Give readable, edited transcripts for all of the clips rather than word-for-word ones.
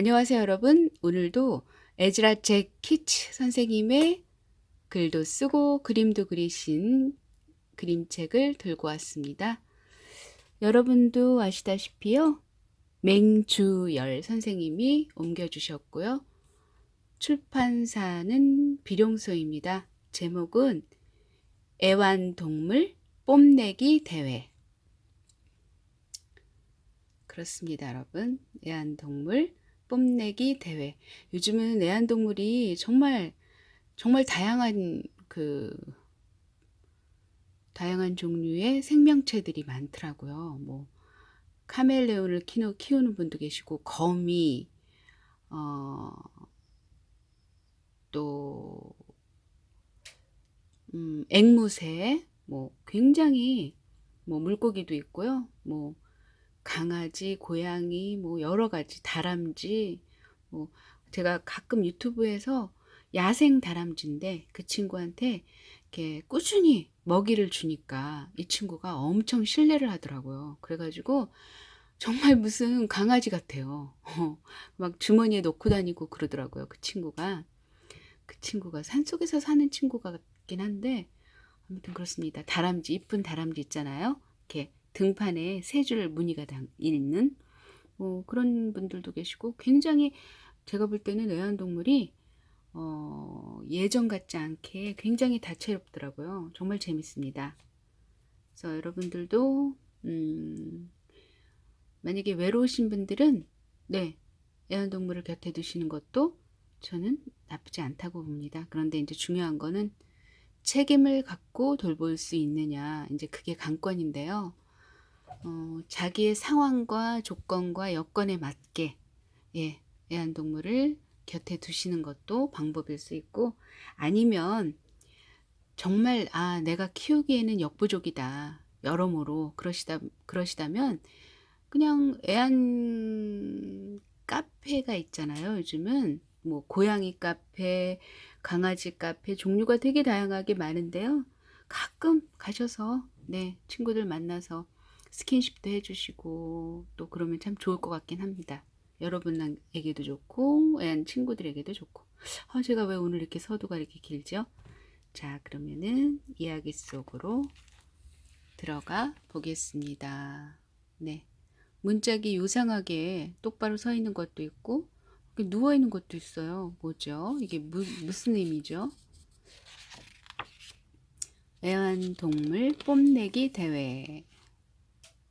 안녕하세요, 여러분. 오늘도 에즈라 잭 키치 선생님의 글도 쓰고 그림도 그리신 그림책을 들고 왔습니다. 여러분도 아시다시피요, 맹주열 선생님이 옮겨주셨고요. 출판사는 비룡소입니다. 제목은 애완동물 뽐내기 대회. 그렇습니다, 여러분. 애완동물 뽐내기 대회. 요즘은 애완동물이 정말 다양한 다양한 종류의 생명체들이 많더라고요. 뭐 카멜레온을 키우는 분도 계시고, 거미, 어, 또 앵무새, 뭐 굉장히 뭐 물고기도 있고요. 뭐 강아지, 고양이, 뭐 여러 가지, 다람쥐, 뭐 제가 가끔 유튜브에서 야생 다람쥐인데 그 친구한테 이렇게 꾸준히 먹이를 주니까 이 친구가 엄청 신뢰를 하더라고요. 그래가지고 정말 무슨 강아지 같아요. 막 주머니에 넣고 다니고 그러더라고요. 그 친구가 산속에서 사는 친구 같긴 한데 아무튼 그렇습니다. 다람쥐, 이쁜 다람쥐 있잖아요. 이렇게 등판에 세 줄 무늬가 있는 뭐 그런 분들도 계시고, 굉장히 제가 볼 때는 애완동물이 예전 같지 않게 굉장히 다채롭더라고요. 정말 재밌습니다. 그래서 여러분들도 만약에 외로우신 분들은 네, 애완동물을 곁에 두시는 것도 저는 나쁘지 않다고 봅니다. 그런데 이제 중요한 거는 책임을 갖고 돌볼 수 있느냐, 이제 그게 관건인데요. 자기의 상황과 조건과 여건에 맞게 애완동물을 곁에 두시는 것도 방법일 수 있고, 아니면 정말 내가 키우기에는 역부족이다, 여러모로 그러시다면 그냥 애완 카페가 있잖아요. 요즘은 뭐 고양이 카페, 강아지 카페 종류가 되게 다양하게 많은데요. 가끔 가셔서 친구들 만나서 스킨십도 해주시고 또 그러면 참 좋을 것 같긴 합니다. 여러분에게도 좋고 애완 친구들에게도 좋고. 제가 왜 오늘 이렇게 서두가 이렇게 길죠? 자, 그러면은 이야기 속으로 들어가 보겠습니다. 네. 문짝이 요상하게 똑바로 서 있는 것도 있고 누워 있는 것도 있어요. 뭐죠? 이게 무슨 의미죠? 애완동물 뽐내기 대회.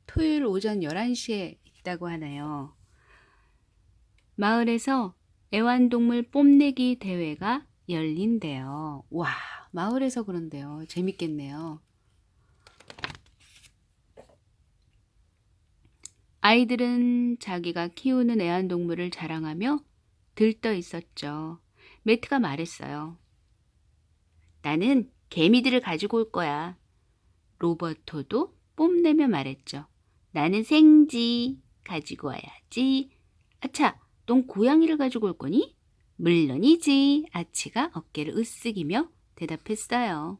토요일 오전 11시에 있다고 하네요. 마을에서 애완동물 뽐내기 대회가 열린대요. 와, 마을에서 그런데요. 재밌겠네요. 아이들은 자기가 키우는 애완동물을 자랑하며 들떠 있었죠. 매트가 말했어요. 나는 개미들을 가지고 올 거야. 로버토도 뽐내며 말했죠. 나는 생쥐 가지고 와야지. 아차, 넌 고양이를 가지고 올 거니? 물론이지. 아치가 어깨를 으쓱이며 대답했어요.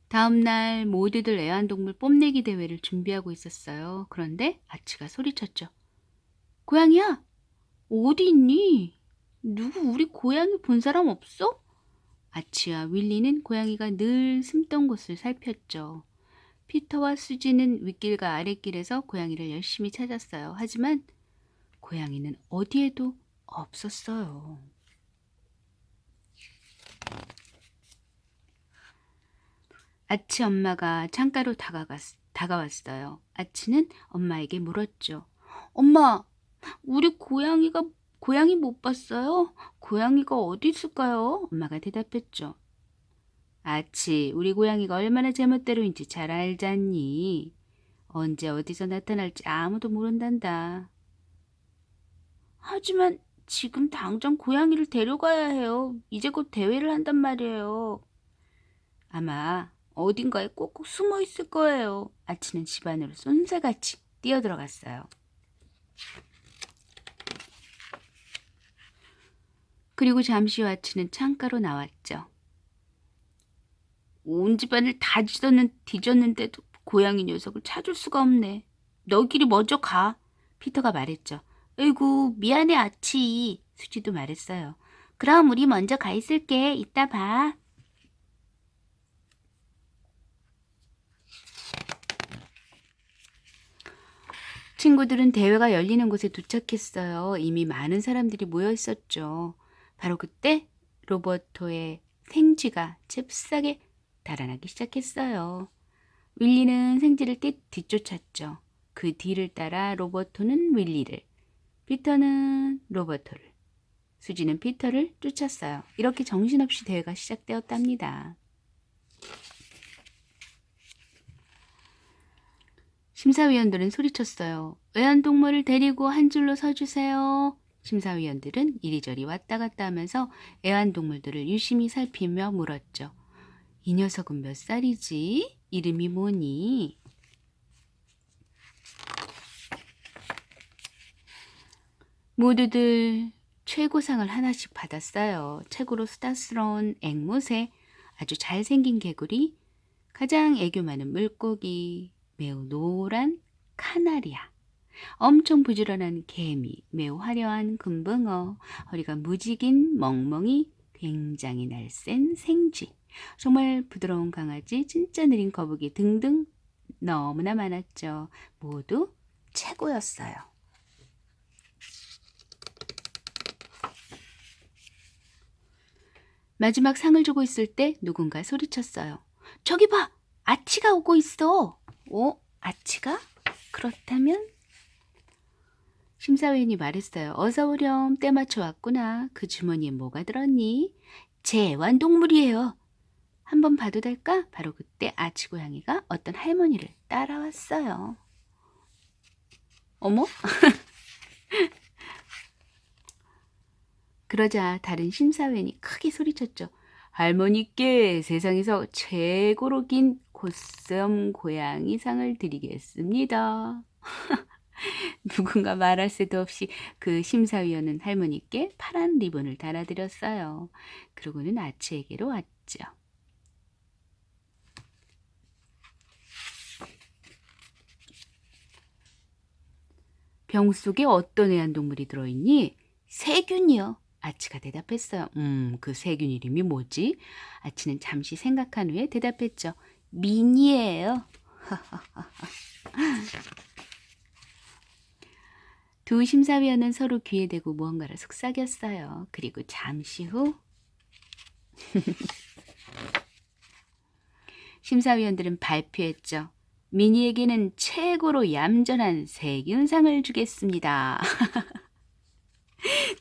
다음날 모두들 애완동물 뽐내기 대회를 준비하고 있었어요. 그런데 아치가 소리쳤죠. 고양이야, 어디 있니? 누구 우리 고양이 본 사람 없어? 아치와 윌리는 고양이가 늘 숨던 곳을 살폈죠. 피터와 수지는 윗길과 아랫길에서 고양이를 열심히 찾았어요. 하지만 고양이는 어디에도 없었어요. 아치 엄마가 창가로 다가왔어요. 아치는 엄마에게 물었죠. 엄마, 우리 고양이 못 봤어요? 고양이가 어디 있을까요? 엄마가 대답했죠. 아치, 우리 고양이가 얼마나 제멋대로인지 잘 알잖니. 언제 어디서 나타날지 아무도 모른단다. 하지만 지금 당장 고양이를 데려가야 해요. 이제 곧 대회를 한단 말이에요. 아마 어딘가에 꼭꼭 숨어 있을 거예요. 아치는 집 안으로 쏜새같이 뛰어들어갔어요. 그리고 잠시 후 아치는 창가로 나왔죠. 온 집안을 다 뒤졌는데도 고양이 녀석을 찾을 수가 없네. 너희끼리 먼저 가. 피터가 말했죠. 에이구, 미안해, 아치. 수지도 말했어요. 그럼 우리 먼저 가 있을게. 이따 봐. 친구들은 대회가 열리는 곳에 도착했어요. 이미 많은 사람들이 모여 있었죠. 바로 그때 로버토의 생쥐가 잽싸게 달아나기 시작했어요. 윌리는 생쥐를 뒤쫓았죠. 그 뒤를 따라 로버토는 윌리를, 피터는 로버토를, 수지는 피터를 쫓았어요. 이렇게 정신없이 대회가 시작되었답니다. 심사위원들은 소리쳤어요. 애완동물을 데리고 한 줄로 서주세요. 심사위원들은 이리저리 왔다 갔다 하면서 애완동물들을 유심히 살피며 물었죠. 이 녀석은 몇 살이지? 이름이 뭐니? 모두들 최고상을 하나씩 받았어요. 최고로 수다스러운 앵무새, 아주 잘생긴 개구리, 가장 애교 많은 물고기, 매우 노란 카나리아, 엄청 부지런한 개미, 매우 화려한 금붕어, 허리가 무지긴 멍멍이, 굉장히 날쌘 생쥐, 정말 부드러운 강아지, 진짜 느린 거북이 등등 너무나 많았죠. 모두 최고였어요. 마지막 상을 주고 있을 때 누군가 소리쳤어요. 저기 봐! 아치가 오고 있어! 아치가? 그렇다면? 심사위원이 말했어요. 어서 오렴. 때 맞춰 왔구나. 그 주머니에 뭐가 들었니? 제 애완동물이에요. 한번 봐도 될까? 바로 그때 아치 고양이가 어떤 할머니를 따라왔어요. 어머? 그러자 다른 심사위원이 크게 소리쳤죠. 할머니께 세상에서 최고로 긴 고슴 고양이 상을 드리겠습니다. 누군가 말할 새도 없이 그 심사위원은 할머니께 파란 리본을 달아드렸어요. 그러고는 아치에게로 왔죠. 병 속에 어떤 애완동물이 들어있니? 세균이요. 아치가 대답했어요. 그 세균 이름이 뭐지? 아치는 잠시 생각한 후에 대답했죠. 미니예요. 두 심사위원은 서로 귀에 대고 무언가를 속삭였어요. 그리고 잠시 후 심사위원들은 발표했죠. 미니에게는 최고로 얌전한 세균상을 주겠습니다.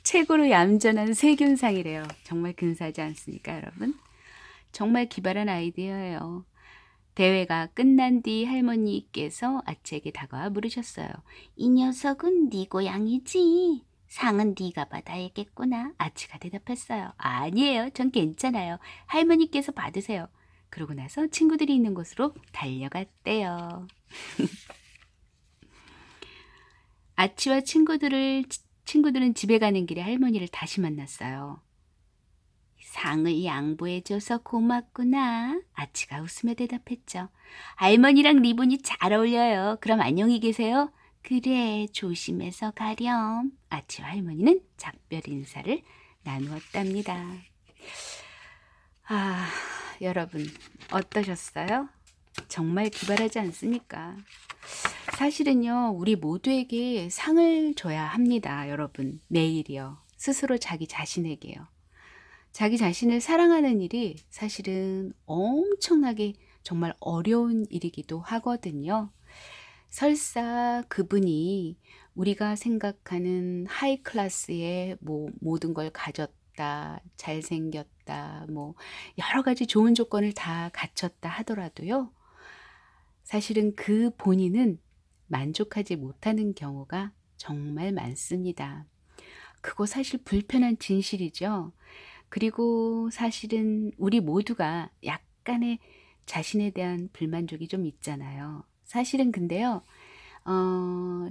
최고로 얌전한 세균상이래요. 정말 근사하지 않습니까, 여러분? 정말 기발한 아이디어예요. 대회가 끝난 뒤 할머니께서 아치에게 다가와 물으셨어요. 이 녀석은 네 고양이지? 상은 네가 받아야겠구나. 아치가 대답했어요. 아니에요. 전 괜찮아요. 할머니께서 받으세요. 그러고 나서 친구들이 있는 곳으로 달려갔대요. 아치와 친구들은 집에 가는 길에 할머니를 다시 만났어요. 상을 양보해줘서 고맙구나. 아치가 웃으며 대답했죠. 할머니랑 리본이 잘 어울려요. 그럼 안녕히 계세요. 그래, 조심해서 가렴. 아치와 할머니는 작별 인사를 나누었답니다. 여러분 어떠셨어요? 정말 기발하지 않습니까? 사실은요, 우리 모두에게 상을 줘야 합니다, 여러분. 매일이요. 스스로 자기 자신에게요. 자기 자신을 사랑하는 일이 사실은 엄청나게 정말 어려운 일이기도 하거든요. 설사 그분이 우리가 생각하는 하이 클래스의 모든 걸 가졌다, 잘생겼다, 여러 가지 좋은 조건을 다 갖췄다 하더라도요. 사실은 그 본인은 만족하지 못하는 경우가 정말 많습니다. 그거 사실 불편한 진실이죠. 그리고 사실은 우리 모두가 약간의 자신에 대한 불만족이 좀 있잖아요. 사실은 근데요,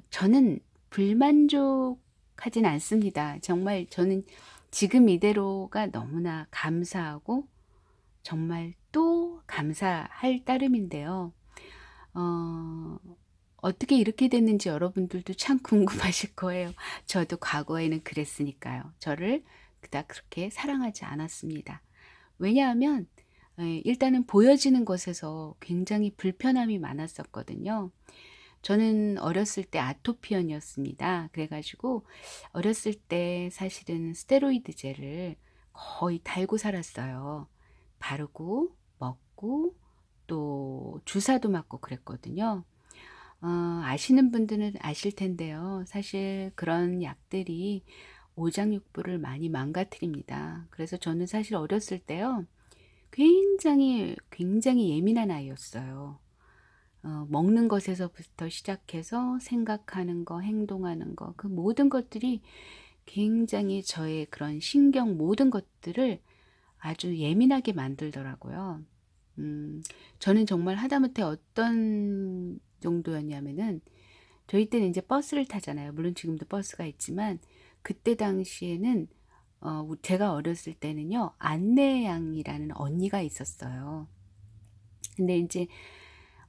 저는 불만족하진 않습니다. 정말 저는 지금 이대로가 너무나 감사하고 정말 또 감사할 따름인데요. 어, 어떻게 이렇게 됐는지 여러분들도 참 궁금하실 거예요. 저도 과거에는 그랬으니까요. 저를 그닥 그렇게 사랑하지 않았습니다. 왜냐하면 일단은 보여지는 것에서 굉장히 불편함이 많았었거든요. 저는 어렸을 때 아토피언이었습니다. 그래가지고 어렸을 때 사실은 스테로이드 젤을 거의 달고 살았어요. 바르고 먹고 또 주사도 맞고 그랬거든요. 아시는 분들은 아실 텐데요. 사실 그런 약들이 오장육부를 많이 망가뜨립니다. 그래서 저는 사실 어렸을 때요. 굉장히 예민한 아이였어요. 먹는 것에서부터 시작해서 생각하는 거, 행동하는 거, 그 모든 것들이 굉장히 저의 그런 신경 모든 것들을 아주 예민하게 만들더라고요. 저는 정말 하다못해 어떤 정도였냐면은 저희 때는 이제 버스를 타잖아요. 물론 지금도 버스가 있지만 그때 당시에는 제가 어렸을 때는요. 안내양이라는 언니가 있었어요. 근데 이제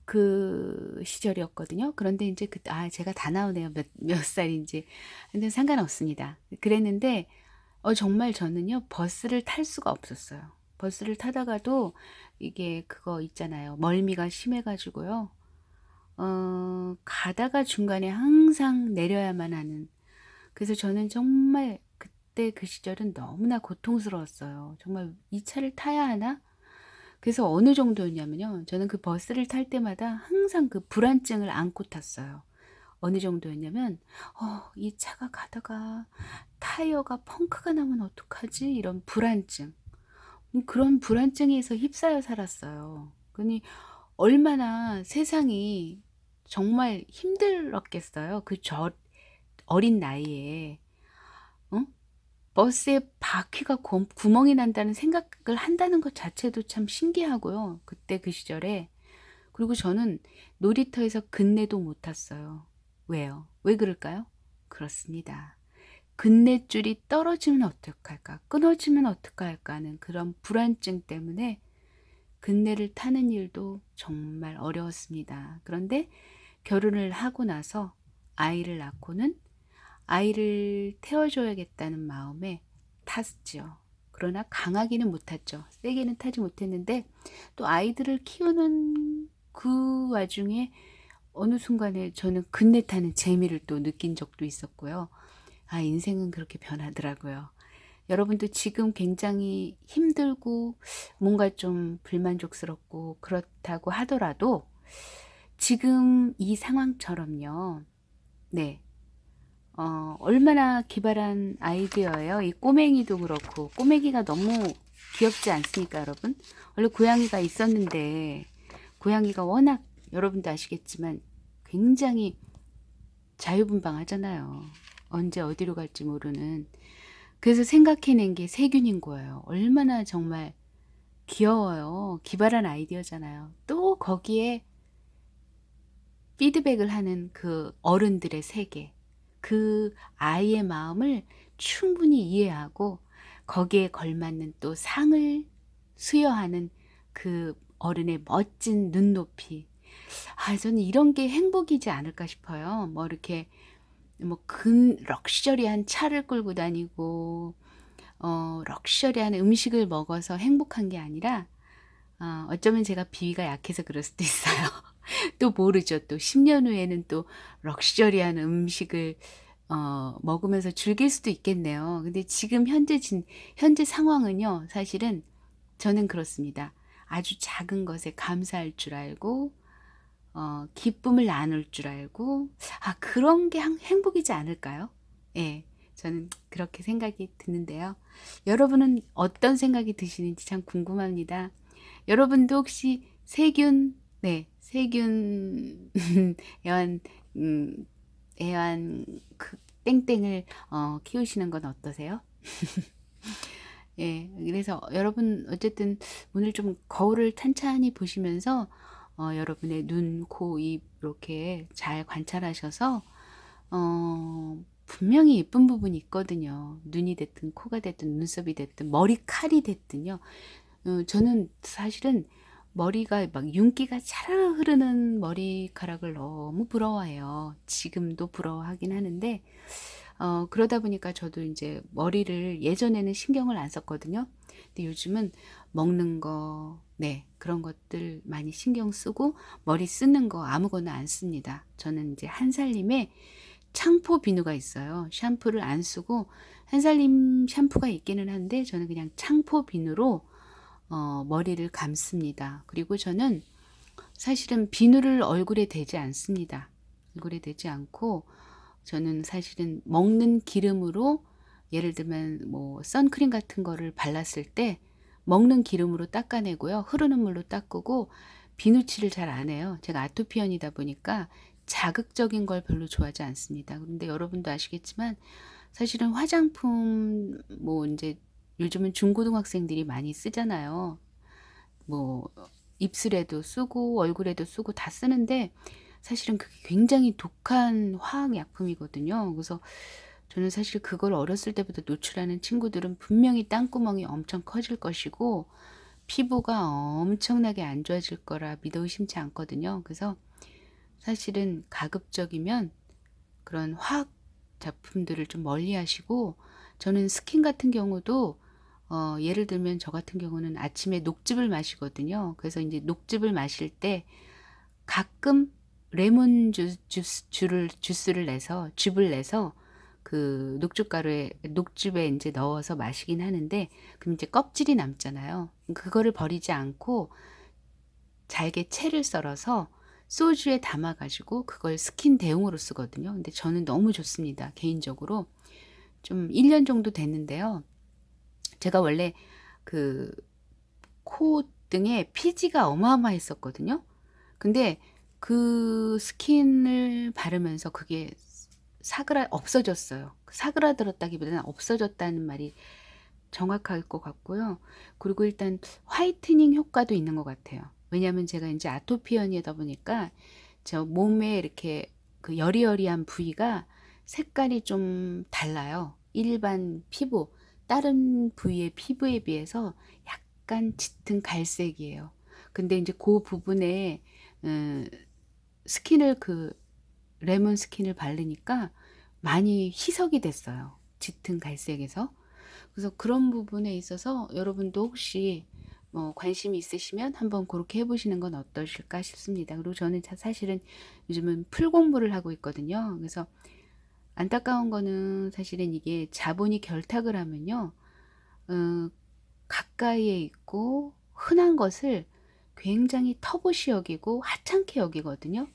그 시절이었거든요. 그런데 이제 제가 다 나오네요. 몇 살인지. 근데 상관없습니다. 그랬는데 정말 저는요. 버스를 탈 수가 없었어요. 버스를 타다가도 이게 그거 있잖아요. 멀미가 심해 가지고요. 가다가 중간에 항상 내려야만 하는. 그래서 저는 정말 그때 그 시절은 너무나 고통스러웠어요. 정말 이 차를 타야 하나? 그래서 어느 정도였냐면요. 저는 그 버스를 탈 때마다 항상 그 불안증을 안고 탔어요. 어느 정도였냐면, 이 차가 가다가 타이어가 펑크가 나면 어떡하지? 이런 불안증. 그런 불안증에서 휩싸여 살았어요. 그니 얼마나 세상이 정말 힘들었겠어요. 어린 나이에. 어? 버스에 바퀴가 구멍이 난다는 생각을 한다는 것 자체도 참 신기하고요. 그때 그 시절에. 그리고 저는 놀이터에서 근내도 못 탔어요. 왜요? 왜 그럴까요? 그렇습니다. 근내줄이 떨어지면 어떡할까? 끊어지면 어떡할까 하는 그런 불안증 때문에 근내를 타는 일도 정말 어려웠습니다. 그런데 결혼을 하고 나서 아이를 낳고는 아이를 태워줘야겠다는 마음에 탔죠. 그러나 강하게는 못 탔죠. 세게는 타지 못했는데 또 아이들을 키우는 그 와중에 어느 순간에 저는 근내 타는 재미를 또 느낀 적도 있었고요. 인생은 그렇게 변하더라고요. 여러분도 지금 굉장히 힘들고 뭔가 좀 불만족스럽고 그렇다고 하더라도 지금 이 상황처럼요. 네. 얼마나 기발한 아이디어예요. 이 꼬맹이도 그렇고, 꼬맹이가 너무 귀엽지 않습니까, 여러분? 원래 고양이가 있었는데, 고양이가 워낙 여러분도 아시겠지만 굉장히 자유분방하잖아요. 언제 어디로 갈지 모르는. 그래서 생각해낸 게 세균인 거예요. 얼마나 정말 귀여워요. 기발한 아이디어잖아요. 또 거기에 피드백을 하는 그 어른들의 세계. 그 아이의 마음을 충분히 이해하고 거기에 걸맞는 또 상을 수여하는 그 어른의 멋진 눈높이. 저는 이런 게 행복이지 않을까 싶어요. 뭐 이렇게 럭셔리한 차를 끌고 다니고 럭셔리한 음식을 먹어서 행복한 게 아니라 어쩌면 제가 비위가 약해서 그럴 수도 있어요. 또 모르죠. 또 10년 후에는 또 럭셔리한 음식을 먹으면서 즐길 수도 있겠네요. 근데 지금 현재 상황은요. 사실은 저는 그렇습니다. 아주 작은 것에 감사할 줄 알고 기쁨을 나눌 줄 알고 그런 게 행복이지 않을까요? 예. 저는 그렇게 생각이 드는데요. 여러분은 어떤 생각이 드시는지 참 궁금합니다. 여러분도 혹시 세균 애완 음, 애완 그 땡땡을 키우시는 건 어떠세요? 예, 그래서 여러분 어쨌든 오늘 좀 거울을 찬찬히 보시면서 여러분의 눈, 코, 입 이렇게 잘 관찰하셔서 분명히 예쁜 부분이 있거든요. 눈이 됐든 코가 됐든 눈썹이 됐든 머리칼이 됐든요. 저는 사실은 머리가 막 윤기가 차르르 흐르는 머리카락을 너무 부러워해요. 지금도 부러워하긴 하는데 그러다 보니까 저도 이제 머리를 예전에는 신경을 안 썼거든요. 근데 요즘은 먹는 거, 네, 그런 것들 많이 신경 쓰고 머리 쓰는 거 아무거나 안 씁니다. 저는 이제 한살림에 창포 비누가 있어요. 샴푸를 안 쓰고 한살림 샴푸가 있기는 한데 저는 그냥 창포 비누로 머리를 감습니다. 그리고 저는 사실은 비누를 얼굴에 대지 않습니다. 얼굴에 대지 않고 저는 사실은 먹는 기름으로 예를 들면 뭐 선크림 같은 거를 발랐을 때 먹는 기름으로 닦아내고요. 흐르는 물로 닦고 비누칠을 잘 안 해요. 제가 아토피언이다 보니까 자극적인 걸 별로 좋아하지 않습니다. 그런데 여러분도 아시겠지만 사실은 화장품 뭐 이제 요즘은 중고등학생들이 많이 쓰잖아요. 뭐 입술에도 쓰고 얼굴에도 쓰고 다 쓰는데 사실은 그게 굉장히 독한 화학 약품이거든요. 그래서 저는 사실 그걸 어렸을 때부터 노출하는 친구들은 분명히 땅구멍이 엄청 커질 것이고 피부가 엄청나게 안 좋아질 거라 믿어 의심치 않거든요. 그래서 사실은 가급적이면 그런 화학 작품들을 좀 멀리 하시고 저는 스킨 같은 경우도 예를 들면 저 같은 경우는 아침에 녹즙을 마시거든요. 그래서 이제 녹즙을 마실 때 가끔 레몬 주스를 내서 즙을 내서 그 녹즙가루에 녹즙에 이제 넣어서 마시긴 하는데 그럼 이제 껍질이 남잖아요. 그거를 버리지 않고 잘게 채를 썰어서 소주에 담아 가지고 그걸 스킨 대용으로 쓰거든요. 근데 저는 너무 좋습니다. 개인적으로 좀 1년 정도 됐는데요. 제가 원래 그 콧등에 피지가 어마어마했었거든요. 근데 그 스킨을 바르면서 그게 없어졌어요. 사그라들었다기보다는 없어졌다는 말이 정확할 것 같고요. 그리고 일단 화이트닝 효과도 있는 것 같아요. 왜냐하면 제가 이제 아토피언이다 보니까 저 몸에 이렇게 그 여리여리한 부위가 색깔이 좀 달라요. 일반 피부, 다른 부위의 피부에 비해서 약간 짙은 갈색이에요. 근데 이제 그 부분에 음, 스킨을 그 레몬 스킨을 바르니까 많이 희석이 됐어요. 짙은 갈색에서. 그래서 그런 부분에 있어서 여러분도 혹시 뭐 관심이 있으시면 한번 그렇게 해보시는 건 어떠실까 싶습니다. 그리고 저는 사실은 요즘은 풀 공부를 하고 있거든요. 그래서 안타까운 거는 사실은 이게 자본이 결탁을 하면요. 어, 가까이에 있고 흔한 것을 굉장히 터부시 여기고 하찮게 여기거든요.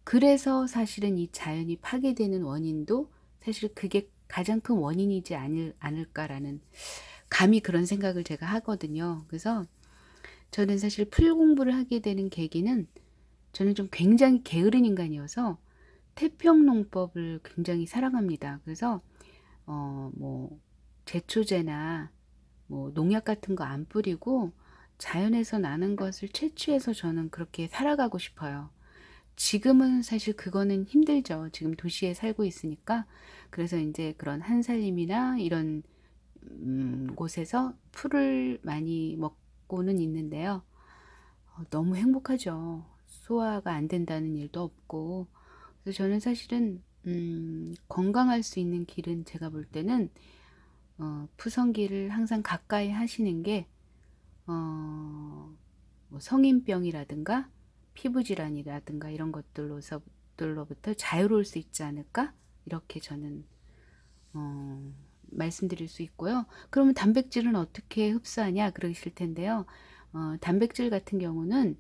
그래서 사실은 이 자연이 파괴되는 원인도 사실 그게 가장 큰 원인이지 않을까라는 감히 그런 생각을 제가 하거든요. 그래서 저는 사실 풀 공부를 하게 되는 계기는 저는 좀 굉장히 게으른 인간이어서 태평농법을 굉장히 사랑합니다. 그래서 뭐 제초제나 뭐 농약 같은 거 안 뿌리고 자연에서 나는 것을 채취해서 저는 그렇게 살아가고 싶어요. 지금은 사실 그거는 힘들죠. 지금 도시에 살고 있으니까. 그래서 이제 그런 한살림이나 이런 곳에서 풀을 많이 먹고는 있는데요. 너무 행복하죠. 소화가 안 된다는 일도 없고. 그래서 저는 사실은 건강할 수 있는 길은 제가 볼 때는 푸성기를 항상 가까이 하시는 게 뭐 성인병이라든가 피부질환이라든가 이런 것들로부터 자유로울 수 있지 않을까? 이렇게 저는 말씀드릴 수 있고요. 그러면 단백질은 어떻게 흡수하냐 그러실 텐데요. 단백질 같은 경우는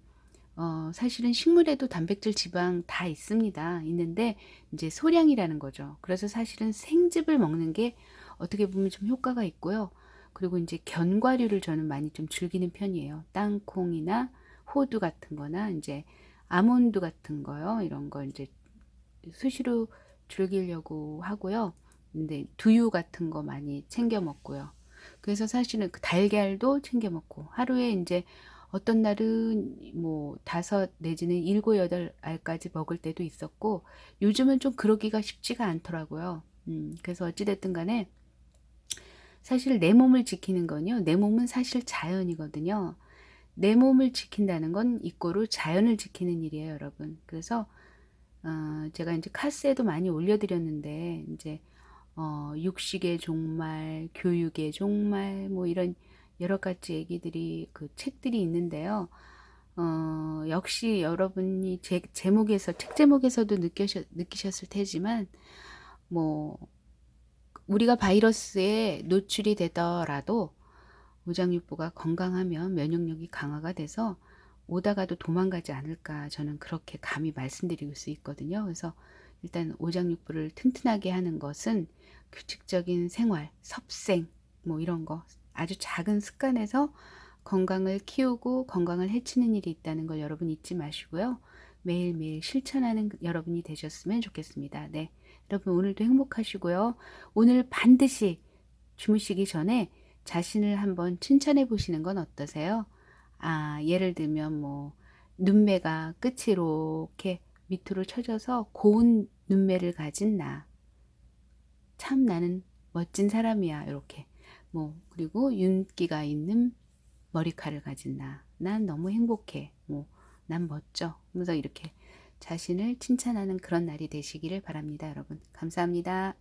사실은 식물에도 단백질 지방 다 있습니다. 있는데 이제 소량이라는 거죠. 그래서 사실은 생즙을 먹는 게 어떻게 보면 좀 효과가 있고요. 그리고 이제 견과류를 저는 많이 좀 즐기는 편이에요. 땅콩이나 호두 같은 거나 이제 아몬드 같은 거요. 이런 거 이제 수시로 즐기려고 하고요. 근데 두유 같은 거 많이 챙겨 먹고요. 그래서 사실은 그 달걀도 챙겨 먹고 하루에 이제 어떤 날은 뭐 다섯 내지는 일곱 여덟 알까지 먹을 때도 있었고 요즘은 좀 그러기가 쉽지가 않더라고요. 그래서 어찌됐든 간에 사실 내 몸을 지키는 건요. 내 몸은 사실 자연이거든요. 내 몸을 지킨다는 건 이꼬르 자연을 지키는 일이에요, 여러분. 그래서 제가 이제 카스에도 많이 올려드렸는데 이제 육식의 종말, 교육의 종말, 뭐 이런 여러 가지 얘기들이 그 책들이 있는데요. 역시 여러분이 제목에서 책 제목에서도 느끼셨을 테지만 뭐 우리가 바이러스에 노출이 되더라도 오장육부가 건강하면 면역력이 강화가 돼서 오다가도 도망가지 않을까 저는 그렇게 감히 말씀드릴 수 있거든요. 그래서 일단 오장육부를 튼튼하게 하는 것은 규칙적인 생활, 섭생 뭐 이런 거 아주 작은 습관에서 건강을 키우고 건강을 해치는 일이 있다는 걸 여러분 잊지 마시고요. 매일매일 실천하는 여러분이 되셨으면 좋겠습니다. 네. 여러분 오늘도 행복하시고요. 오늘 반드시 주무시기 전에 자신을 한번 칭찬해 보시는 건 어떠세요? 예를 들면 뭐 눈매가 끝이 이렇게 밑으로 쳐져서 고운 눈매를 가진 나. 참 나는 멋진 사람이야. 이렇게. 뭐 그리고 윤기가 있는 머리카락을 가진 나. 난 너무 행복해. 뭐 난 멋져. 그래서 이렇게 자신을 칭찬하는 그런 날이 되시기를 바랍니다, 여러분. 감사합니다.